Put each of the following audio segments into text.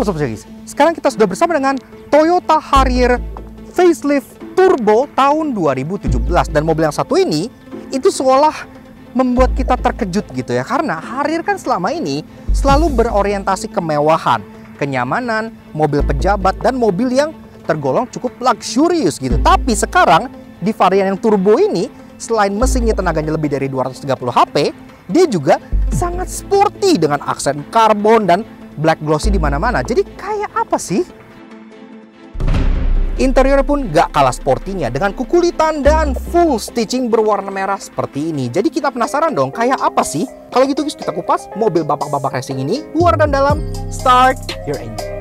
Halo Sobat Jagis, sekarang kita sudah bersama dengan Toyota Harrier facelift turbo tahun 2017. Dan mobil yang satu ini itu seolah membuat kita terkejut gitu ya. Karena Harrier kan selama ini selalu berorientasi kemewahan, kenyamanan, mobil pejabat, dan mobil yang tergolong cukup luxurious gitu. Tapi sekarang di varian yang turbo ini, selain mesinnya tenaganya lebih dari 230 HP, dia juga sangat sporty dengan aksen karbon dan black glossy di mana-mana. Jadi kayak apa sih? Interior pun gak kalah sportinya dengan kukulitan dan full stitching berwarna merah seperti ini. Jadi kita penasaran dong, kayak apa sih? Kalau gitu guys, kita kupas mobil bapak-bapak racing ini luar dan dalam. Start your engine.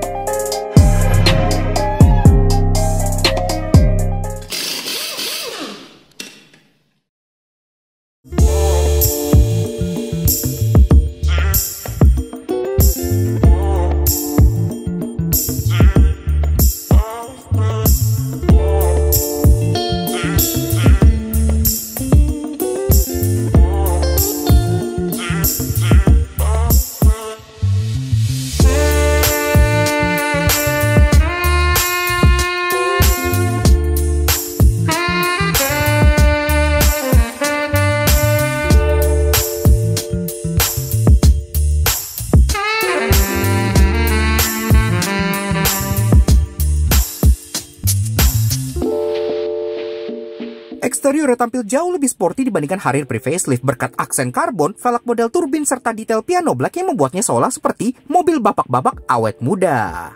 Eksterior tampil jauh lebih sporty dibandingkan Harrier pre-facelift berkat aksen karbon, velg model turbin, serta detail piano black yang membuatnya seolah seperti mobil bapak-bapak awet muda.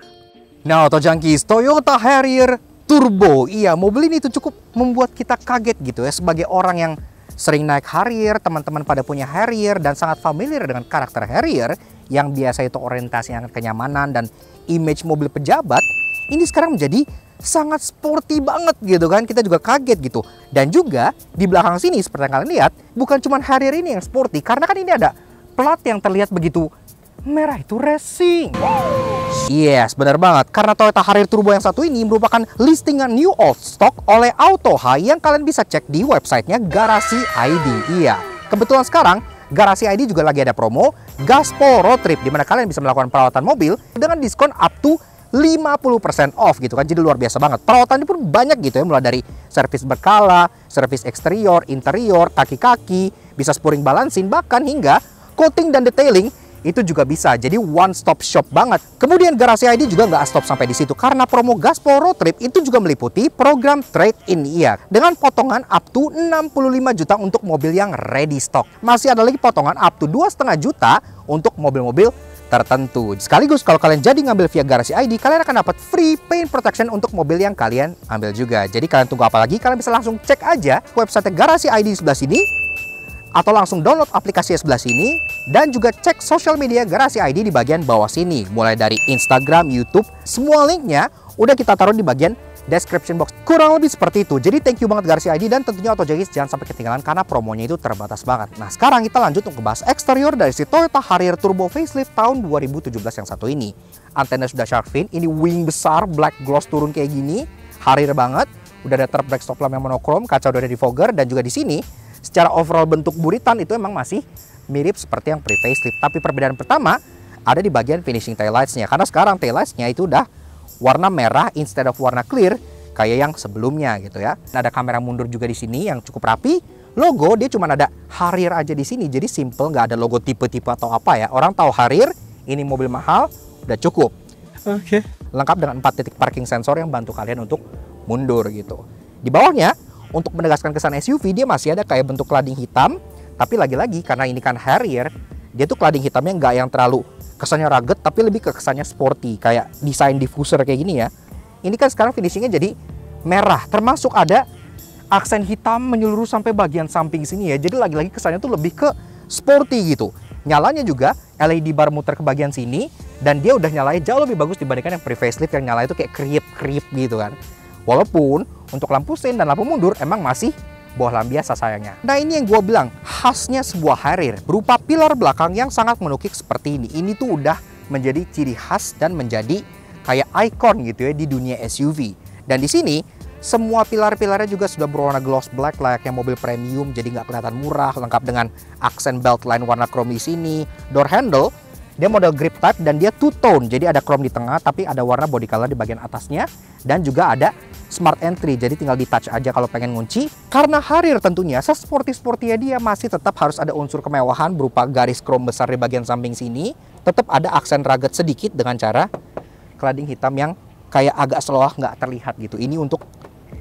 Nah, Auto Junkies, Toyota Harrier Turbo. Iya, mobil ini tuh cukup membuat kita kaget gitu ya. Sebagai orang yang sering naik Harrier, teman-teman pada punya Harrier dan sangat familiar dengan karakter Harrier yang biasa itu orientasinya kenyamanan dan image mobil pejabat, ini sekarang menjadi sangat sporty banget gitu kan. Kita juga kaget gitu. Dan juga di belakang sini seperti yang kalian lihat, bukan cuma Harrier ini yang sporty, karena kan ini ada plat yang terlihat begitu merah, itu racing. Yes, benar banget. Karena Toyota Harrier Turbo yang satu ini merupakan listingan new old stock oleh Autohai yang kalian bisa cek di websitenya Garasi ID. Iya, kebetulan sekarang Garasi ID juga lagi ada promo Gaspol Road Trip, di mana kalian bisa melakukan perawatan mobil dengan diskon up to 50% off gitu kan. Jadi luar biasa banget. Perawatannya pun banyak gitu ya, mulai dari servis berkala, servis eksterior, interior, kaki-kaki, bisa spuring balansin, bahkan hingga coating dan detailing itu juga bisa. Jadi one stop shop banget. Kemudian Garasi ID juga nggak stop sampai di situ, karena promo Gaspol Road Trip itu juga meliputi program trade-in iya, dengan potongan up to 65 juta untuk mobil yang ready stock. Masih ada lagi potongan up to 2,5 juta untuk mobil-mobil tertentu. Sekaligus kalau kalian jadi ngambil via Garasi ID, kalian akan dapat free paint protection untuk mobil yang kalian ambil juga. Jadi kalian tunggu apa lagi? Kalian bisa langsung cek aja website Garasi ID di sebelah sini, atau langsung download aplikasi sebelah sini, dan juga cek sosial media Garasi ID di bagian bawah sini. Mulai dari Instagram, YouTube, semua linknya udah kita taruh di bagian description box. Kurang lebih seperti itu. Jadi thank you banget Garasi ID, dan tentunya Auto Junkies jangan sampai ketinggalan karena promonya itu terbatas banget. Nah, sekarang kita lanjut untuk membahas eksterior dari si Toyota Harrier Turbo facelift tahun 2017 yang satu ini. Antena sudah shark fin, ini wing besar, black gloss turun kayak gini, Harrier banget. Udah ada truk brake stop lamp yang monokrom, kaca udah ada defogger, dan juga di sini secara overall bentuk buritan itu emang masih mirip seperti yang pre-facelift. Tapi perbedaan pertama ada di bagian finishing taillights-nya, karena sekarang taillights-nya itu udah warna merah instead of warna clear kayak yang sebelumnya gitu ya. Ada kamera mundur juga di sini yang cukup rapi. Logo dia cuma ada Harrier aja di sini, jadi simple, nggak ada logo tipe-tipe atau apa ya. Orang tahu Harrier, ini mobil mahal, udah cukup. Oke. Lengkap dengan 4 titik parking sensor yang bantu kalian untuk mundur gitu. Di bawahnya, untuk menegaskan kesan SUV, dia masih ada kayak bentuk cladding hitam. Tapi lagi-lagi karena ini kan Harrier, dia tuh cladding hitamnya nggak yang terlalu kesannya rugged, tapi lebih ke kesannya sporty, kayak desain diffuser kayak gini ya. Ini kan sekarang finishingnya jadi merah, termasuk ada aksen hitam menyeluruh sampai bagian samping sini ya. Jadi lagi-lagi kesannya tuh lebih ke sporty gitu. Nyalanya juga LED bar muter ke bagian sini, dan dia udah nyalain jauh lebih bagus dibandingkan yang pre-facelift yang nyala itu kayak kriip-kriip gitu kan. Walaupun untuk lampu sein dan lampu mundur emang masih bohlam biasa sayangnya. Nah, ini yang gue bilang khasnya sebuah Harrier, berupa pilar belakang yang sangat menukik seperti ini. Ini tuh udah menjadi ciri khas dan menjadi kayak ikon gitu ya di dunia SUV. Dan di sini semua pilar-pilarnya juga sudah berwarna gloss black layaknya mobil premium, jadi nggak kelihatan murah. Lengkap dengan aksen belt line warna chrome di sini. Door handle Dia model grip type dan dia two tone. Jadi ada chrome di tengah tapi ada warna body color di bagian atasnya. Dan juga ada smart entry. Jadi tinggal di touch aja kalau pengen ngunci. Karena Harrier tentunya sesporty-sportynya dia masih tetap harus ada unsur kemewahan berupa garis chrome besar di bagian samping sini. Tetap ada aksen rugged sedikit dengan cara cladding hitam yang kayak agak seolah nggak terlihat gitu. Ini untuk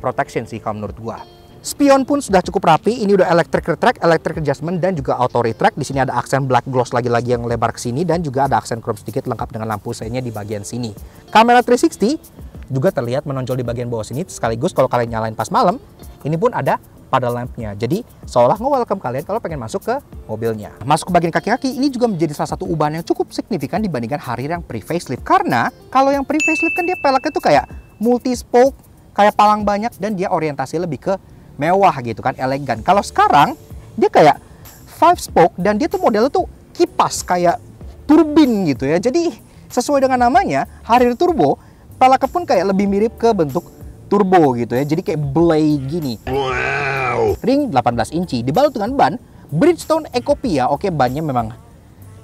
protection sih kalau menurut gua. Spion pun sudah cukup rapi. Ini udah electric retract, electric adjustment, dan juga auto retract. Di sini ada aksen black gloss lagi-lagi yang lebar ke sini dan juga ada aksen chrome sedikit lengkap dengan lampu seinnya di bagian sini. Kamera 360 juga terlihat menonjol di bagian bawah sini. Sekaligus kalau kalian nyalain pas malam, ini pun ada paddle lampnya. Jadi seolah nge-welcome kalian kalau pengen masuk ke mobilnya. Masuk ke bagian kaki-kaki, ini juga menjadi salah satu ubahan yang cukup signifikan dibandingkan Harrier yang pre-facelift. Karena kalau yang pre-facelift kan dia peleknya tuh kayak multi-spoke, kayak palang banyak, dan dia orientasi lebih ke mewah gitu kan, elegan. Kalau sekarang dia kayak 5 spoke dan dia tuh modelnya tuh kipas kayak turbin gitu ya. Jadi sesuai dengan namanya Harrier Turbo, peleknya pun kayak lebih mirip ke bentuk turbo gitu ya. Jadi kayak blade gini. Wow. Ring 18 inci dibalut dengan ban Bridgestone Ecopia. Oke, bannya memang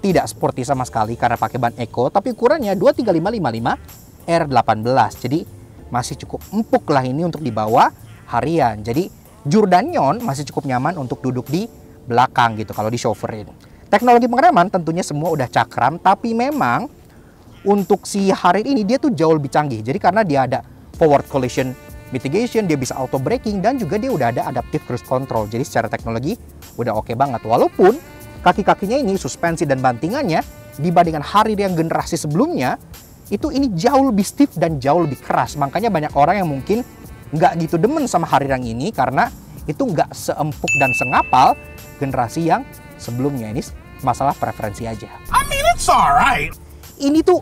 tidak sporty sama sekali karena pakai ban Eco, tapi ukurannya 23555 R18. Jadi masih cukup empuk lah ini untuk dibawa harian. Jadi Jordanyon masih cukup nyaman untuk duduk di belakang gitu kalau di chauffeurin. Teknologi pengereman tentunya semua udah cakram, tapi memang untuk si Harrier ini dia tuh jauh lebih canggih. Jadi karena dia ada forward collision mitigation, dia bisa auto braking, dan juga dia udah ada adaptive cruise control. Jadi secara teknologi udah oke banget. Walaupun kaki-kakinya ini, suspensi dan bantingannya dibandingkan Harrier yang generasi sebelumnya, itu ini jauh lebih stiff dan jauh lebih keras. Makanya banyak orang yang mungkin nggak gitu demen sama Harrier yang ini karena itu nggak seempuk dan sengapal generasi yang sebelumnya. Ini masalah preferensi aja. I mean, it's alright. Ini tuh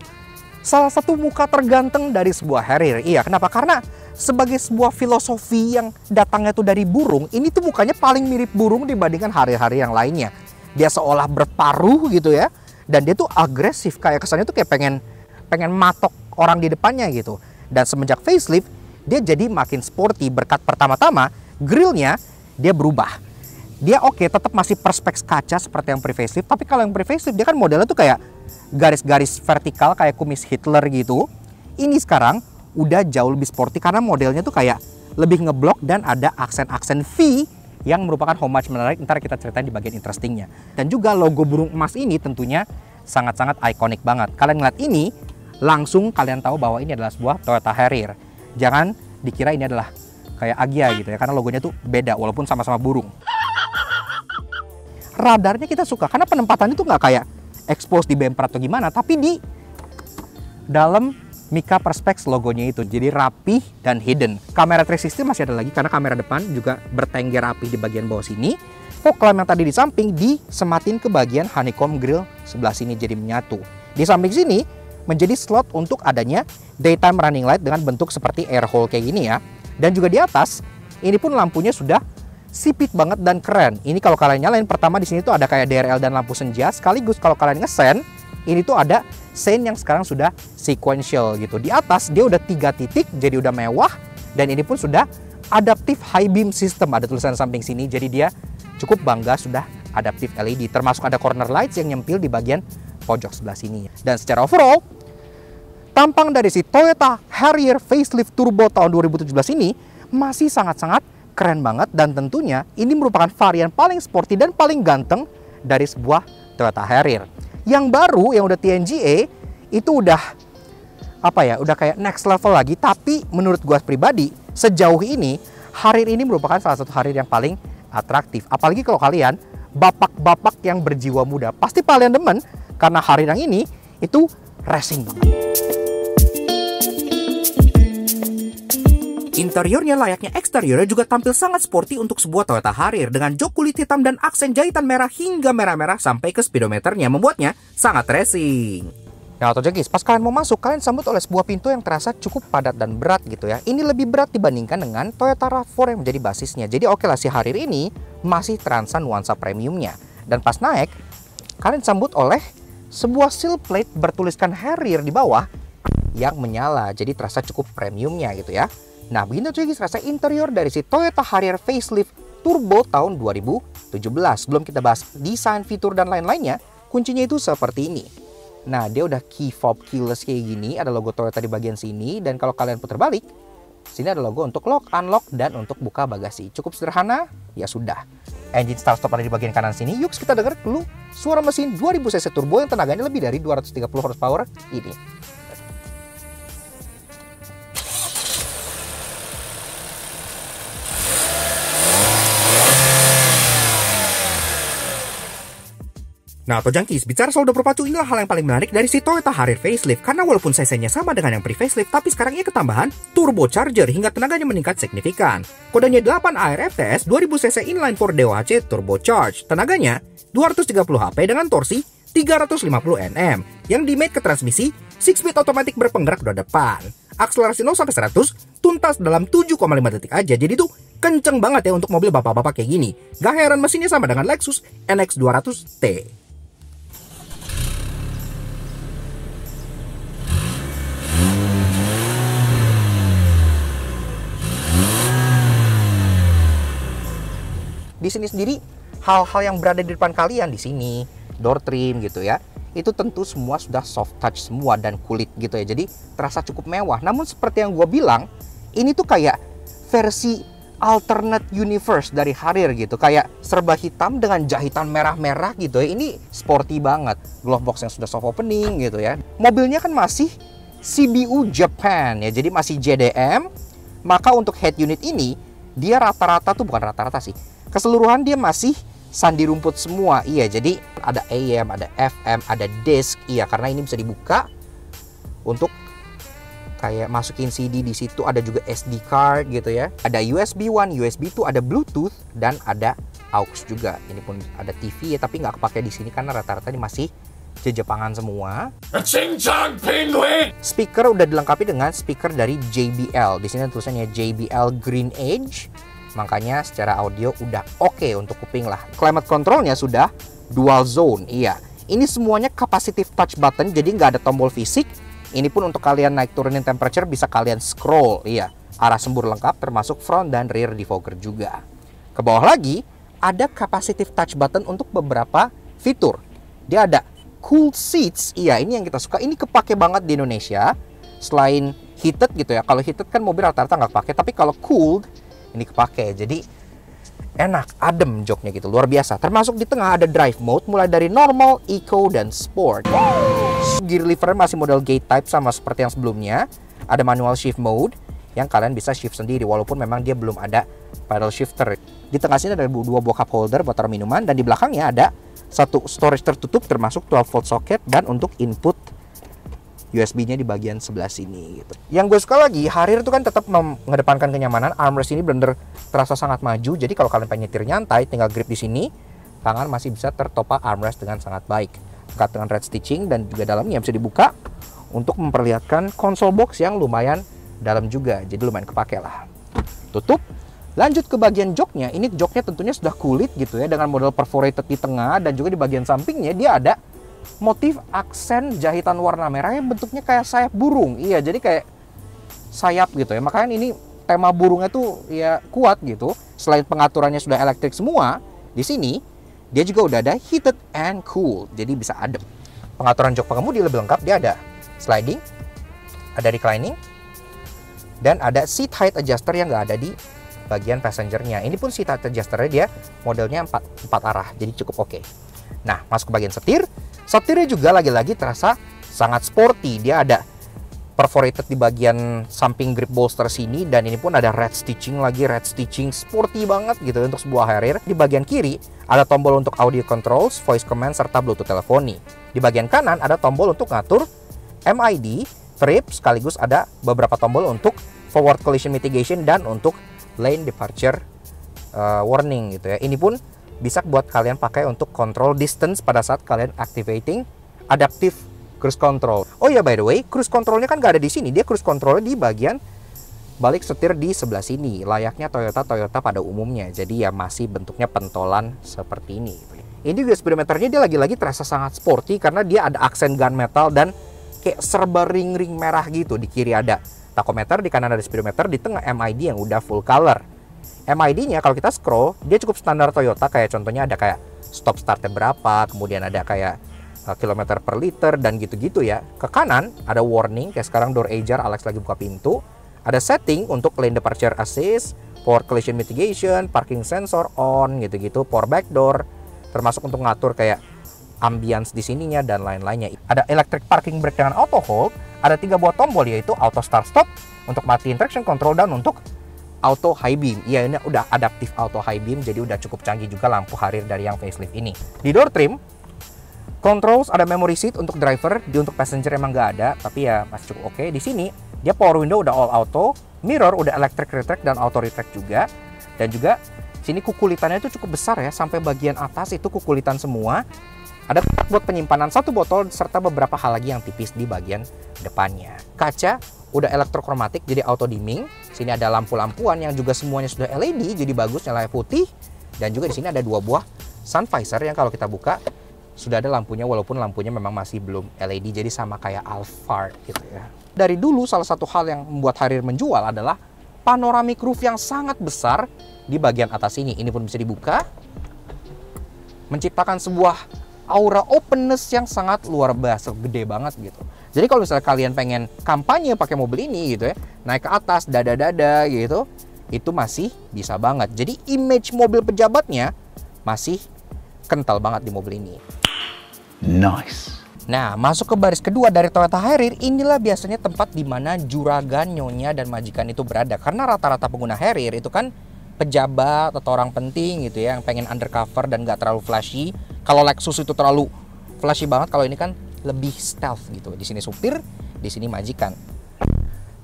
salah satu muka terganteng dari sebuah Harrier. Iya, kenapa? Karena sebagai sebuah filosofi yang datangnya tuh dari burung, ini tuh mukanya paling mirip burung dibandingkan Harrier-Harrier yang lainnya. Dia seolah berparuh gitu ya, dan dia tuh agresif, kayak kesannya tuh kayak pengen matok orang di depannya gitu. Dan semenjak facelift, dia jadi makin sporty berkat pertama-tama grillnya dia berubah. Dia oke, tetap masih perspex kaca seperti yang pre-facelift, tapi kalau yang pre-facelift dia kan modelnya tuh kayak garis-garis vertikal kayak kumis Hitler gitu. Ini sekarang udah jauh lebih sporty karena modelnya tuh kayak lebih ngeblok dan ada aksen-aksen V yang merupakan homage menarik. Ntar kita ceritain di bagian interestingnya. Dan juga logo burung emas ini tentunya sangat-sangat ikonik banget. Kalian ngeliat ini, langsung kalian tahu bahwa ini adalah sebuah Toyota Harrier. Jangan dikira ini adalah kayak Agya gitu ya, karena logonya tuh beda walaupun sama-sama burung. Radarnya kita suka karena penempatannya tuh nggak kayak expose di bumper atau gimana, tapi di dalam Mica Perspex logonya itu. Jadi rapih dan hidden. Kamera 360 masih ada lagi karena kamera depan juga bertengger rapih di bagian bawah sini. Fog lamp yang tadi di samping disematin ke bagian honeycomb grill sebelah sini jadi menyatu. Di samping sini menjadi slot untuk adanya daytime running light dengan bentuk seperti air hole kayak gini ya. Dan juga di atas, ini pun lampunya sudah sipit banget dan keren. Ini kalau kalian nyalain, pertama di sini tuh ada kayak DRL dan lampu senja. Sekaligus kalau kalian ngesen, ini tuh ada sein yang sekarang sudah sequential gitu. Di atas dia udah 3 titik, jadi udah mewah. Dan ini pun sudah adaptive high beam system, ada tulisan samping sini. Jadi dia cukup bangga sudah adaptive LED. Termasuk ada corner lights yang nyempil di bagian pojok sebelah sini. Dan secara overall, tampang dari si Toyota Harrier Facelift Turbo tahun 2017 ini masih sangat-sangat keren banget. Dan tentunya ini merupakan varian paling sporty dan paling ganteng dari sebuah Toyota Harrier. Yang baru, yang udah TNGA, itu udah udah kayak next level lagi. Tapi menurut gua pribadi, sejauh ini Harrier ini merupakan salah satu Harrier yang paling atraktif. Apalagi kalau kalian bapak-bapak yang berjiwa muda, pasti kalian demen karena Harrier yang ini itu racing banget. Interiornya layaknya eksteriornya juga tampil sangat sporty untuk sebuah Toyota Harrier dengan jok kulit hitam dan aksen jahitan merah hingga merah-merah sampai ke speedometernya, membuatnya sangat racing. Nah, atau jekis, pas kalian mau masuk, kalian sambut oleh sebuah pintu yang terasa cukup padat dan berat gitu ya. Ini lebih berat dibandingkan dengan Toyota RAV4 yang menjadi basisnya. Jadi oke lah, si Harrier ini masih terasa nuansa premiumnya. Dan pas naik, kalian sambut oleh sebuah sill plate bertuliskan Harrier di bawah yang menyala. Jadi terasa cukup premiumnya gitu ya. Nah, begini tuh guys, rasa interior dari si Toyota Harrier Facelift Turbo tahun 2017. Sebelum kita bahas desain, fitur, dan lain-lainnya, kuncinya itu seperti ini. Nah, dia udah key fob keyless kayak gini, ada logo Toyota di bagian sini, dan kalau kalian putar balik, sini ada logo untuk lock, unlock, dan untuk buka bagasi. Cukup sederhana, ya sudah. Engine start stop ada di bagian kanan sini. Yuk kita dengar dulu suara mesin 2000 cc turbo yang tenaganya lebih dari 230 horsepower ini. Nah, Tojangkis, bicara soal dobro pacu, inilah hal yang paling menarik dari si Toyota Harrier facelift. Karena walaupun cc-nya sama dengan yang pre-facelift, tapi sekarang ia ketambahan turbocharger hingga tenaganya meningkat signifikan. Kodenya 8AR-FTS 2000 cc inline 4 DOHC turbocharged. Tenaganya 230 HP dengan torsi 350 Nm yang dimate ke transmisi 6-speed automatic berpenggerak roda depan. Akselerasi 0-100 tuntas dalam 7,5 detik aja. Jadi tuh kenceng banget ya untuk mobil bapak-bapak kayak gini. Gak heran mesinnya sama dengan Lexus NX200T. Di sini sendiri hal-hal yang berada di depan kalian di sini, door trim gitu ya, itu tentu semua sudah soft touch semua dan kulit gitu ya, jadi terasa cukup mewah. Namun seperti yang gue bilang, ini tuh kayak versi alternate universe dari Harrier gitu, kayak serba hitam dengan jahitan merah-merah gitu ya. Ini sporty banget, glove box yang sudah soft opening gitu ya. Mobilnya kan masih CBU Japan ya, jadi masih JDM. Maka untuk head unit ini dia rata-rata tuh, bukan rata-rata sih, keseluruhan dia masih sandi rumput semua. Iya, jadi ada AM, ada FM, ada disk. Iya, karena ini bisa dibuka untuk kayak masukin CD di situ. Ada juga SD card gitu ya. Ada USB 1, USB 2, ada Bluetooth, dan ada AUX juga. Ini pun ada TV ya, tapi nggak kepake di sini karena rata-rata ini masih Jepangan semua. Speaker udah dilengkapi dengan speaker dari JBL. Di sini tulisannya JBL Green Edge. Makanya secara audio udah oke untuk kuping lah. Climate controlnya sudah dual zone. Iya, ini semuanya capacitive touch button, jadi nggak ada tombol fisik. Ini pun untuk kalian naik turunin temperature bisa kalian scroll. Iya, arah sembur lengkap termasuk front dan rear defogger juga. Ke bawah lagi ada capacitive touch button untuk beberapa fitur. Dia ada cooled seats. Iya, ini yang kita suka. Ini kepake banget di Indonesia. Selain heated gitu ya. Kalau heated kan mobil rata-rata nggak kepake, tapi kalau cooled ini kepake, jadi enak, adem joknya gitu, luar biasa. Termasuk di tengah ada drive mode, mulai dari normal, eco, dan sport. Gear lever masih model gate type sama seperti yang sebelumnya. Ada manual shift mode yang kalian bisa shift sendiri, walaupun memang dia belum ada pedal shifter. Di tengah sini ada dua buah cup holder buat taruh minuman, dan di belakangnya ada satu storage tertutup termasuk 12 volt socket dan untuk input USB-nya di bagian sebelah sini gitu. Yang gue suka lagi, Harrier itu kan tetap mengedepankan kenyamanan. Armrest ini bener terasa sangat maju. Jadi kalau kalian pengen nyetir nyantai, tinggal grip di sini, tangan masih bisa tertopak armrest dengan sangat baik. Lengkap dengan red stitching dan juga dalamnya bisa dibuka untuk memperlihatkan console box yang lumayan dalam juga. Jadi lumayan kepake lah. Tutup. Lanjut ke bagian joknya. Ini joknya tentunya sudah kulit gitu ya, dengan model perforated di tengah, dan juga di bagian sampingnya dia ada motif aksen jahitan warna merah yang bentuknya kayak sayap burung. Iya, jadi kayak sayap gitu ya. Makanya ini tema burungnya tuh ya kuat gitu. Selain pengaturannya sudah elektrik semua, di sini dia juga udah ada heated and cool. Jadi bisa adem. Pengaturan jok pengemudi lebih lengkap. Dia ada sliding, ada reclining, dan ada seat height adjuster yang nggak ada di bagian passengernya. Ini pun seat height adjusternya dia modelnya 4 arah. Jadi cukup oke. Nah, masuk ke bagian setir. Setirnya juga lagi-lagi terasa sangat sporty. Dia ada perforated di bagian samping grip bolster sini, dan ini pun ada red stitching lagi, red stitching sporty banget gitu untuk sebuah Harrier. Di bagian kiri ada tombol untuk audio controls, voice command, serta Bluetooth teleponi. Di bagian kanan ada tombol untuk ngatur MID, trip, sekaligus ada beberapa tombol untuk forward collision mitigation dan untuk lane departure warning gitu ya. Ini pun bisa buat kalian pakai untuk control distance pada saat kalian activating adaptive cruise control. Oh ya, by the way, cruise controlnya kan nggak ada di sini. Dia cruise controlnya di bagian balik setir di sebelah sini, layaknya Toyota pada umumnya. Jadi ya masih bentuknya pentolan seperti ini. Ini juga speedometernya dia lagi-lagi terasa sangat sporty karena dia ada aksen gunmetal dan kayak serba ring-ring merah gitu. Di kiri ada tachometer, di kanan ada speedometer, di tengah MID yang udah full color. MID-nya kalau kita scroll, dia cukup standar Toyota, kayak contohnya ada kayak stop startnya berapa, kemudian ada kayak kilometer per liter dan gitu-gitu ya. Ke kanan ada warning, kayak sekarang door ajar, Alex lagi buka pintu. Ada setting untuk lane departure assist, for collision mitigation, parking sensor on gitu-gitu, for back door, termasuk untuk ngatur kayak ambience di sininya dan lain-lainnya. Ada electric parking brake dengan auto hold, ada 3 buah tombol yaitu auto start stop untuk matiin traction control dan untuk auto high beam. Ya, ini udah adaptif auto high beam, jadi udah cukup canggih juga lampu Harrier dari yang facelift ini. Di door trim controls ada memory seat untuk driver, untuk passenger emang nggak ada, tapi ya masih cukup oke. Di sini dia power window udah all auto, mirror udah electric retract dan auto retract juga. Dan juga sini kukulitannya itu cukup besar ya, sampai bagian atas itu kukulitan semua. Ada tempat buat penyimpanan 1 botol serta beberapa hal lagi yang tipis di bagian depannya. Kaca udah elektrokromatik jadi auto dimming. Sini ada lampu-lampuan yang juga semuanya sudah LED, jadi bagus nyala putih. Dan juga di sini ada 2 buah sun visor yang kalau kita buka sudah ada lampunya, walaupun lampunya memang masih belum LED, jadi sama kayak Alphard gitu ya. Dari dulu salah satu hal yang membuat Harrier menjual adalah panoramic roof yang sangat besar di bagian atas ini. Ini pun bisa dibuka, menciptakan sebuah aura openness yang sangat luar biasa, gede banget gitu. Jadi kalau misalnya kalian pengen kampanye pakai mobil ini gitu ya, naik ke atas dada-dada gitu, itu masih bisa banget. Jadi image mobil pejabatnya masih kental banget di mobil ini. Nice. Nah, masuk ke baris kedua dari Toyota Harrier, inilah biasanya tempat di mana juragan, nyonya, dan majikan itu berada. Karena rata-rata pengguna Harrier itu kan pejabat atau orang penting gitu ya, yang pengen undercover dan gak terlalu flashy. Kalau Lexus itu terlalu flashy banget, kalau ini kan lebih stealth gitu. Di sini supir, di sini majikan.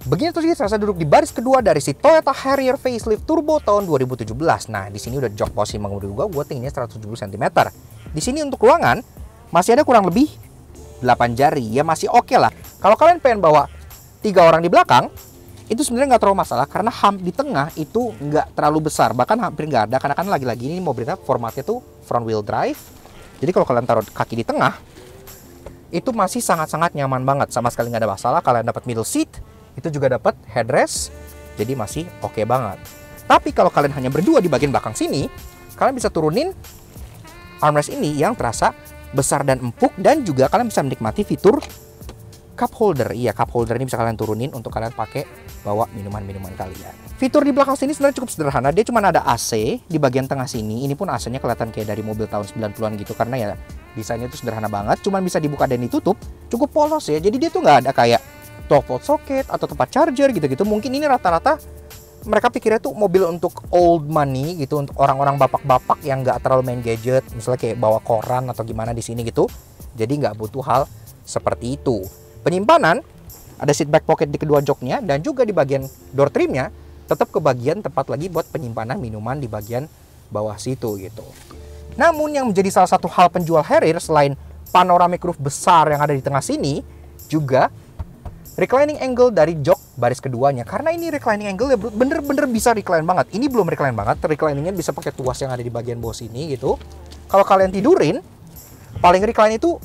Begitu sih saya duduk di baris kedua dari si Toyota Harrier facelift turbo tahun 2017. Nah, di sini udah jok posisi mengemudi gue tingginya 170 cm. Di sini untuk ruangan masih ada kurang lebih 8 jari. Ya masih oke lah. Kalau kalian pengen bawa 3 orang di belakang, itu sebenarnya nggak terlalu masalah karena hump di tengah itu nggak terlalu besar, bahkan hampir nggak ada, karena kan lagi-lagi ini mobilnya formatnya tuh front wheel drive. Jadi kalau kalian taruh kaki di tengah itu masih sangat-sangat nyaman banget, sama sekali nggak ada masalah. Kalian dapat middle seat, itu juga dapat headrest, jadi masih oke banget. Tapi kalau kalian hanya berdua di bagian belakang sini, kalian bisa turunin armrest ini yang terasa besar dan empuk, dan juga kalian bisa menikmati fitur cup holder. Iya, cup holder ini bisa kalian turunin untuk kalian pakai bawa minuman-minuman kalian. Fitur di belakang sini sebenarnya cukup sederhana. Dia cuma ada AC di bagian tengah sini. Ini pun AC-nya kelihatan kayak dari mobil tahun 90-an gitu, karena ya desainnya itu sederhana banget. Cuman bisa dibuka dan ditutup, cukup polos ya. Jadi dia tuh nggak ada kayak 12 volt socket atau tempat charger gitu-gitu. Mungkin ini rata-rata mereka pikirnya tuh mobil untuk old money gitu, untuk orang-orang bapak-bapak yang nggak terlalu main gadget, misalnya kayak bawa koran atau gimana di sini gitu. Jadi nggak butuh hal seperti itu. Penyimpanan, ada seat back pocket di kedua joknya, dan juga di bagian door trimnya tetap kebagian tempat lagi buat penyimpanan minuman di bagian bawah situ gitu. Namun yang menjadi salah satu hal penjual Harrier selain panoramic roof besar yang ada di tengah sini, juga reclining angle dari jok baris keduanya. Karena ini reclining angle ya bener-bener bisa recline banget. Ini belum recline banget, recliningnya bisa pakai tuas yang ada di bagian bawah sini gitu. Kalau kalian tidurin, paling recline itu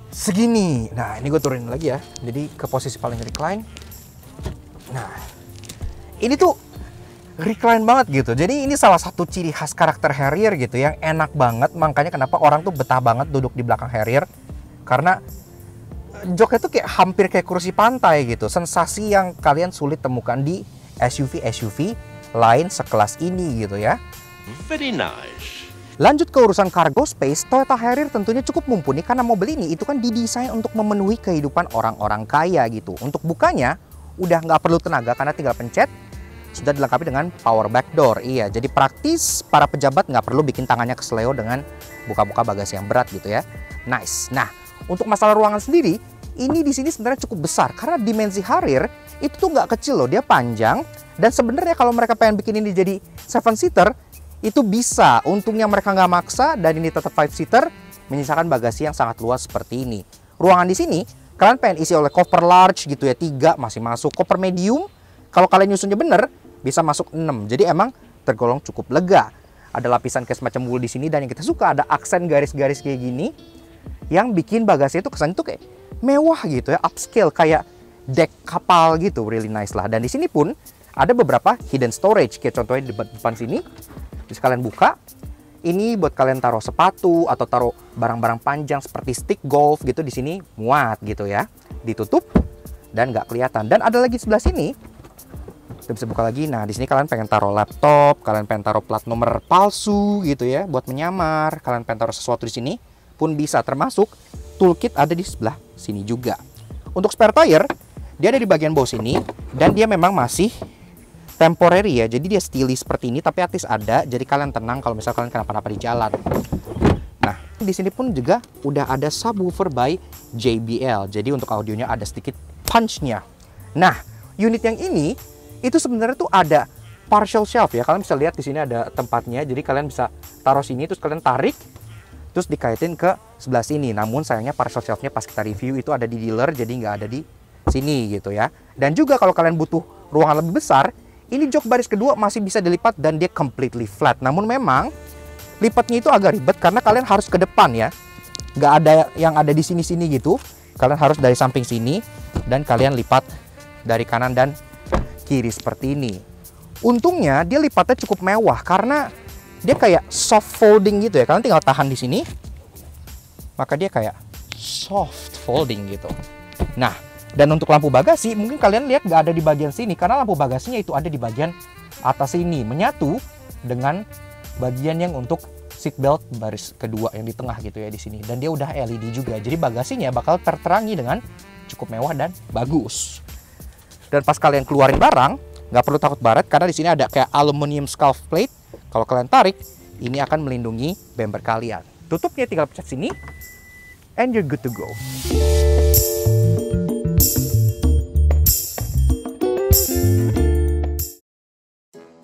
segini. Nah, ini gue turunin lagi ya. Jadi ke posisi paling recline. Nah, ini tuh recline banget gitu. Jadi ini salah satu ciri khas karakter Harrier gitu yang enak banget. Makanya kenapa orang tuh betah banget duduk di belakang Harrier. Karena joknya tuh kayak hampir kayak kursi pantai gitu. Sensasi yang kalian sulit temukan di SUV lain sekelas ini gitu ya. Very nice. Lanjut ke urusan cargo space, Toyota Harrier tentunya cukup mumpuni karena mobil ini itu kan didesain untuk memenuhi kehidupan orang-orang kaya gitu. Untuk bukanya udah nggak perlu tenaga karena tinggal pencet, sudah dilengkapi dengan power back door. Iya, jadi praktis, para pejabat nggak perlu bikin tangannya kesleo dengan buka-buka bagasi yang berat gitu ya. Nice. Nah, untuk masalah ruangan sendiri, ini di sini sebenarnya cukup besar karena dimensi Harrier itu tuh nggak kecil loh, dia panjang, dan sebenarnya kalau mereka pengen bikin ini jadi 7-seater itu bisa. Untungnya mereka nggak maksa dan ini tetap 5-seater, menyisakan bagasi yang sangat luas seperti ini. Ruangan di sini kalian pengen isi oleh koper large gitu ya, 3 masih masuk. Koper medium kalau kalian nyusunnya bener bisa masuk 6. Jadi emang tergolong cukup lega. Ada lapisan kayak semacam wool di sini, dan yang kita suka ada aksen garis-garis kayak gini yang bikin bagasi itu kesannya tuh kayak mewah gitu ya, upscale kayak deck kapal gitu, really nice lah. Dan di sini pun ada beberapa hidden storage, kayak contohnya di depan sini bisa kalian buka. Ini buat kalian taruh sepatu atau taruh barang-barang panjang seperti stick golf gitu, di sini muat gitu ya. Ditutup dan nggak kelihatan. Dan ada lagi sebelah sini, kita bisa buka lagi. Nah, di sini kalian pengen taruh laptop, kalian pengen taruh plat nomor palsu gitu ya, buat menyamar. Kalian pengen taruh sesuatu di sini pun bisa, termasuk toolkit ada di sebelah sini juga. Untuk spare tire, dia ada di bagian bawah sini dan dia memang masih temporary ya. Jadi dia steely seperti ini, tapi artis ada. Jadi kalian tenang kalau misalnya kalian kenapa-napa di jalan. Nah, di sini pun juga udah ada subwoofer by JBL. Jadi untuk audionya ada sedikit punch-nya. Nah, unit yang ini itu sebenarnya tuh ada partial shelf ya. Kalian bisa lihat di sini ada tempatnya. Jadi kalian bisa taruh sini, terus kalian tarik, terus dikaitin ke sebelah sini. Namun sayangnya partial shelf-nya pas kita review itu ada di dealer, jadi nggak ada di sini gitu ya. Dan juga kalau kalian butuh ruangan lebih besar, ini jok baris kedua masih bisa dilipat dan dia completely flat. Namun memang lipatnya itu agak ribet karena kalian harus ke depan ya. Nggak ada yang ada di sini-sini gitu. Kalian harus dari samping sini dan kalian lipat dari kanan dan kiri seperti ini. Untungnya dia lipatnya cukup mewah karena dia kayak soft folding gitu ya. Kalian tinggal tahan di sini, maka dia kayak soft folding gitu. Nah, dan untuk lampu bagasi mungkin kalian lihat nggak ada di bagian sini karena lampu bagasinya itu ada di bagian atas sini, menyatu dengan bagian yang untuk seatbelt baris kedua yang di tengah gitu ya di sini. Dan dia udah LED juga, jadi bagasinya bakal terterangi dengan cukup mewah dan bagus. Dan pas kalian keluarin barang, nggak perlu takut baret karena di sini ada kayak aluminium scuff plate. Kalau kalian tarik, ini akan melindungi bumper kalian. Tutupnya tinggal pencet sini, and you're good to go.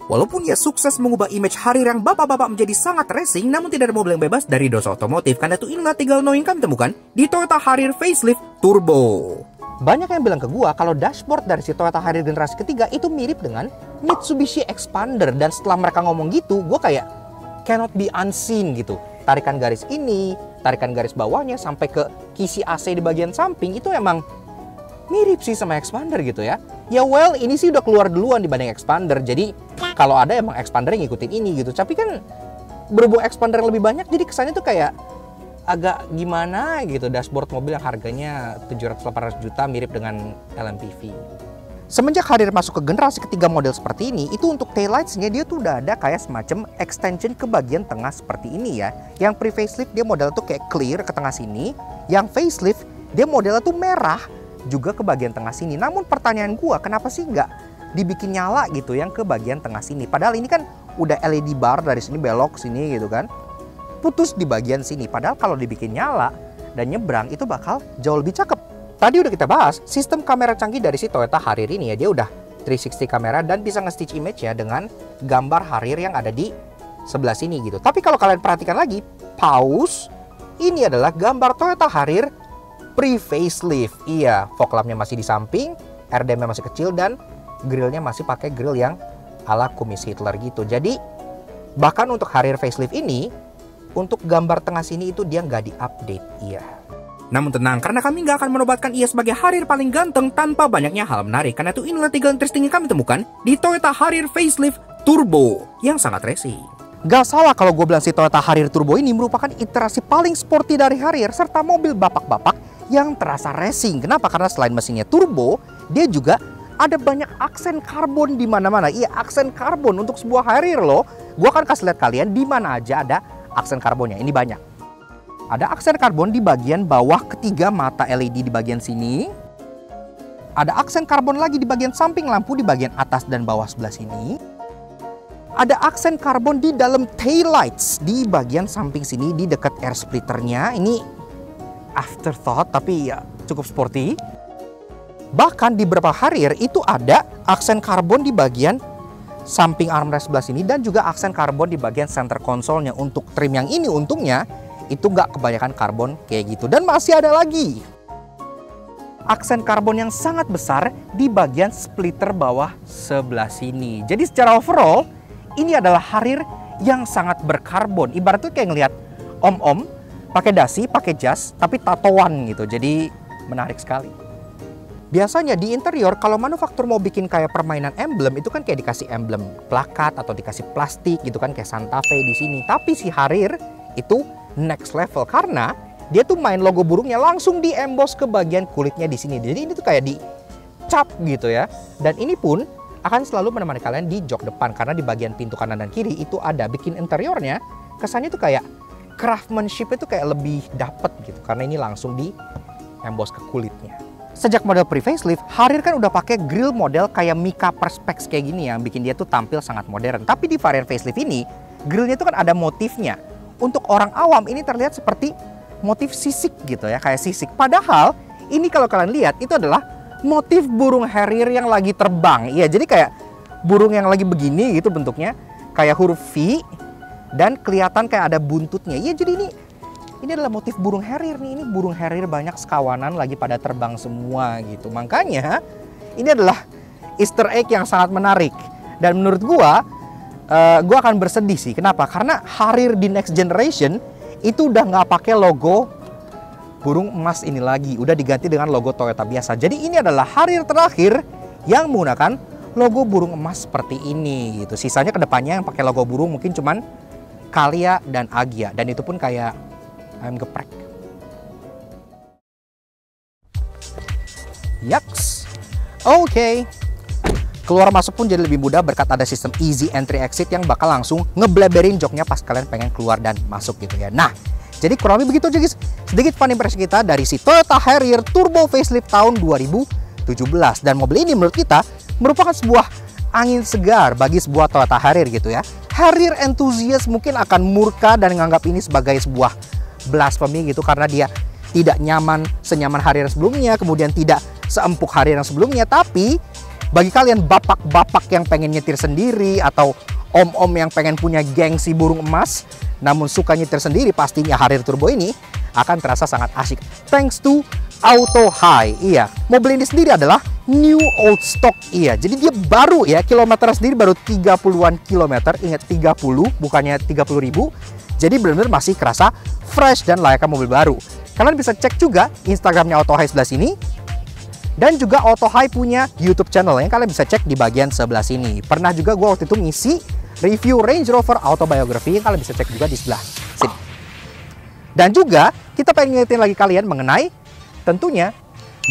Walaupun ia sukses mengubah image Harrier yang bapak-bapak menjadi sangat racing, namun tidak ada mobil yang bebas dari dosa otomotif. Karena itu inilah 3 yang kami temukan di Toyota Harrier Facelift Turbo. Banyak yang bilang ke gua kalau dashboard dari si Toyota Harrier generasi ketiga itu mirip dengan Mitsubishi Expander. Dan setelah mereka ngomong gitu, gua kayak cannot be unseen gitu. Tarikan garis ini, tarikan garis bawahnya sampai ke kisi AC di bagian samping itu emang mirip sih sama Expander gitu ya. Ya well, ini sih udah keluar duluan dibanding Expander. Jadi kalau ada emang Expander yang ngikutin ini gitu. Tapi kan berhubung Expander lebih banyak, jadi kesannya tuh kayak agak gimana gitu. Dashboard mobil yang harganya 700-800 juta mirip dengan LMPV. Semenjak Harrier masuk ke generasi ketiga model seperti ini, itu untuk taillights-nya dia tuh udah ada kayak semacam extension ke bagian tengah seperti ini ya. Yang pre-facelift dia model tuh kayak clear ke tengah sini. Yang facelift dia modelnya tuh merah juga ke bagian tengah sini. Namun pertanyaan gua, kenapa sih nggak dibikin nyala gitu yang ke bagian tengah sini? Padahal ini kan udah LED bar dari sini belok sini gitu kan. Putus di bagian sini. Padahal kalau dibikin nyala dan nyebrang itu bakal jauh lebih cakep. Tadi udah kita bahas sistem kamera canggih dari si Toyota Harrier ini ya. Dia udah 360 kamera dan bisa nge-stitch image ya dengan gambar Harrier yang ada di sebelah sini gitu. Tapi kalau kalian perhatikan lagi, pause, ini adalah gambar Toyota Harrier pre-facelift. Iya, fog lampnya masih di samping, RDM-nya masih kecil dan grillnya masih pakai grill yang ala kumis Hitler gitu. Jadi bahkan untuk Harrier facelift ini, untuk gambar tengah sini itu dia nggak di-update. Iya. Namun tenang, karena kami nggak akan menobatkan ia sebagai Harrier paling ganteng tanpa banyaknya hal menarik. Karena itu inilah 3 interesting yang kami temukan di Toyota Harrier Facelift Turbo yang sangat racing. Gak salah kalau gue bilang si Toyota Harrier Turbo ini merupakan iterasi paling sporty dari Harrier serta mobil bapak-bapak yang terasa racing. Kenapa? Karena selain mesinnya turbo, dia juga ada banyak aksen karbon di mana-mana. Iya, aksen karbon untuk sebuah Harrier loh. Gue akan kasih lihat kalian di mana aja ada aksen karbonnya. Ini banyak. Ada aksen karbon di bagian bawah ketiga mata LED di bagian sini. Ada aksen karbon lagi di bagian samping lampu di bagian atas dan bawah sebelah sini. Ada aksen karbon di dalam taillights di bagian samping sini di dekat air splitternya. Ini afterthought tapi ya cukup sporty. Bahkan di beberapa Harrier itu ada aksen karbon di bagian samping armrest sebelah sini dan juga aksen karbon di bagian center console-nya. Untuk trim yang ini untungnya itu nggak kebanyakan karbon kayak gitu. Dan masih ada lagi aksen karbon yang sangat besar di bagian splitter bawah sebelah sini. Jadi secara overall ini adalah Harrier yang sangat berkarbon. Ibaratnya kayak ngelihat om-om pakai dasi, pakai jas, tapi tatoan gitu. Jadi menarik sekali. Biasanya di interior kalau manufaktur mau bikin kayak permainan emblem itu kan kayak dikasih emblem plakat atau dikasih plastik gitu kan kayak Santa Fe di sini. Tapi si Harrier itu next level karena dia tuh main logo burungnya langsung di emboss ke bagian kulitnya di sini. Jadi ini tuh kayak dicap gitu ya. Dan ini pun akan selalu menemani kalian di jok depan karena di bagian pintu kanan dan kiri itu ada bikin interiornya kesannya tuh kayak craftsmanship itu kayak lebih dapet gitu karena ini langsung di emboss ke kulitnya. Sejak model pre-facelift, Harrier kan udah pakai grill model kayak Mica Perspex kayak gini yang bikin dia tuh tampil sangat modern. Tapi di varian facelift ini, grillnya tuh kan ada motifnya. Untuk orang awam ini terlihat seperti motif sisik gitu ya, kayak sisik. Padahal ini kalau kalian lihat itu adalah motif burung Harrier yang lagi terbang. Iya, jadi kayak burung yang lagi begini gitu bentuknya, kayak huruf V dan kelihatan kayak ada buntutnya. Iya, jadi ini adalah motif burung Harrier nih. Ini burung Harrier banyak sekawanan lagi pada terbang semua gitu. Makanya ini adalah Easter egg yang sangat menarik. Dan menurut gua akan bersedih sih. Kenapa? Karena Harrier di next generation itu udah nggak pakai logo burung emas ini lagi. Udah diganti dengan logo Toyota biasa. Jadi ini adalah Harrier terakhir yang menggunakan logo burung emas seperti ini gitu. Sisanya kedepannya yang pakai logo burung mungkin cuman Calya dan Agya. Dan itu pun kayak ayam geprek. Yaks. Oke. Keluar masuk pun jadi lebih mudah berkat ada sistem easy entry exit yang bakal langsung ngebleberin joknya pas kalian pengen keluar dan masuk gitu ya. Nah, jadi kurang lebih begitu aja guys. Sedikit fun impression kita dari si Toyota Harrier Turbo Facelift tahun 2017. Dan mobil ini menurut kita merupakan sebuah angin segar bagi sebuah Toyota Harrier gitu ya. Harrier enthusiast mungkin akan murka dan menganggap ini sebagai sebuah blasphemy gitu karena dia tidak nyaman senyaman Harrier sebelumnya, kemudian tidak seempuk Harrier yang sebelumnya. Tapi bagi kalian bapak-bapak yang pengen nyetir sendiri atau om-om yang pengen punya gengsi burung emas namun suka nyetir sendiri, pastinya Harrier Turbo ini akan terasa sangat asik thanks to Auto High. Iya, mobil ini sendiri adalah new old stock. Iya, jadi dia baru ya, kilometer sendiri baru 30-an kilometer. Ingat 30 bukannya 30.000. Jadi benar-benar masih kerasa fresh dan layaknya mobil baru. Kalian bisa cek juga Instagramnya Auto High sebelah sini. Dan juga Auto High punya YouTube channel yang kalian bisa cek di bagian sebelah sini. Pernah juga gue waktu itu ngisi review Range Rover Autobiography yang kalian bisa cek juga di sebelah sini. Dan juga kita pengen ngingetin lagi kalian mengenai tentunya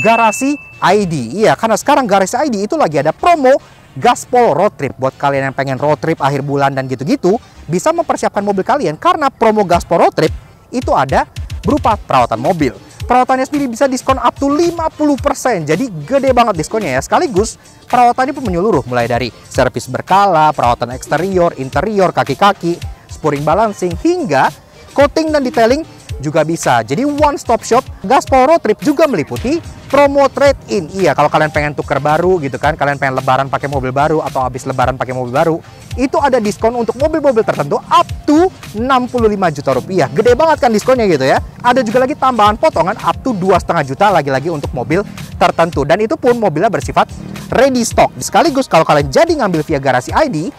Garasi ID. Iya, karena sekarang Garasi ID itu lagi ada promo Gaspol Road Trip. Buat kalian yang pengen road trip akhir bulan dan gitu-gitu, bisa mempersiapkan mobil kalian karena promo Gaspol Road Trip itu ada berupa perawatan mobil. Perawatannya sendiri bisa diskon up to 50%. Jadi gede banget diskonnya ya. Sekaligus perawatannya pun menyeluruh mulai dari servis berkala, perawatan eksterior, interior, kaki-kaki, spooring balancing hingga coating dan detailing juga bisa. Jadi one stop shop. Gaspol Road Trip juga meliputi promo trade-in. Iya, kalau kalian pengen tuker baru gitu kan, kalian pengen lebaran pakai mobil baru atau habis lebaran pakai mobil baru, itu ada diskon untuk mobil-mobil tertentu up to 65 juta rupiah. Gede banget kan diskonnya gitu ya. Ada juga lagi tambahan potongan up to 2,5 juta lagi-lagi untuk mobil tertentu. Dan itu pun mobilnya bersifat ready stock. Sekaligus kalau kalian jadi ngambil via Garasi ID,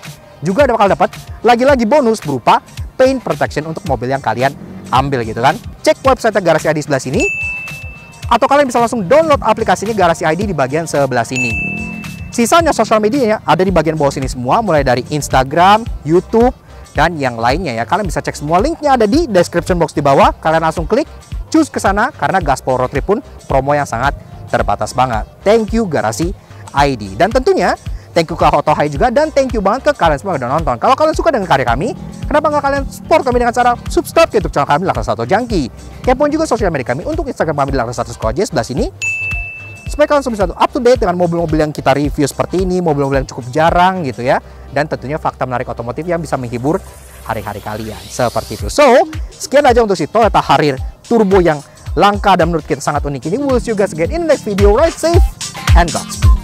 juga bakal dapat lagi-lagi bonus berupa paint protection untuk mobil yang kalian ambil gitu kan. Cek website Garasi ID sebelah sini, atau kalian bisa langsung download aplikasinya Garasi ID di bagian sebelah sini. Sisanya sosial medianya ada di bagian bawah sini semua, mulai dari Instagram, YouTube, dan yang lainnya ya. Kalian bisa cek semua linknya ada di description box di bawah. Kalian langsung klik, choose ke sana karena Gaspol Road Trip pun promo yang sangat terbatas banget. Thank you Garasi ID. Dan tentunya thank you ke Auto High juga, dan thank you banget ke kalian semua yang udah nonton. Kalau kalian suka dengan karya kami, kenapa nggak kalian support kami dengan cara subscribe ke YouTube channel kami Laksa Auto Junkie. Kepoin juga sosial media kami untuk Instagram kami di Laksa Auto sebelah sini, supaya kalian bisa up to date dengan mobil-mobil yang kita review seperti ini, mobil-mobil yang cukup jarang gitu ya, dan tentunya fakta menarik otomotif yang bisa menghibur hari-hari kalian seperti itu. So, sekian aja untuk si Toyota Harrier Turbo yang langka dan menurut kita sangat unik ini. We'll see you guys again in the next video. Ride safe and Godspeed.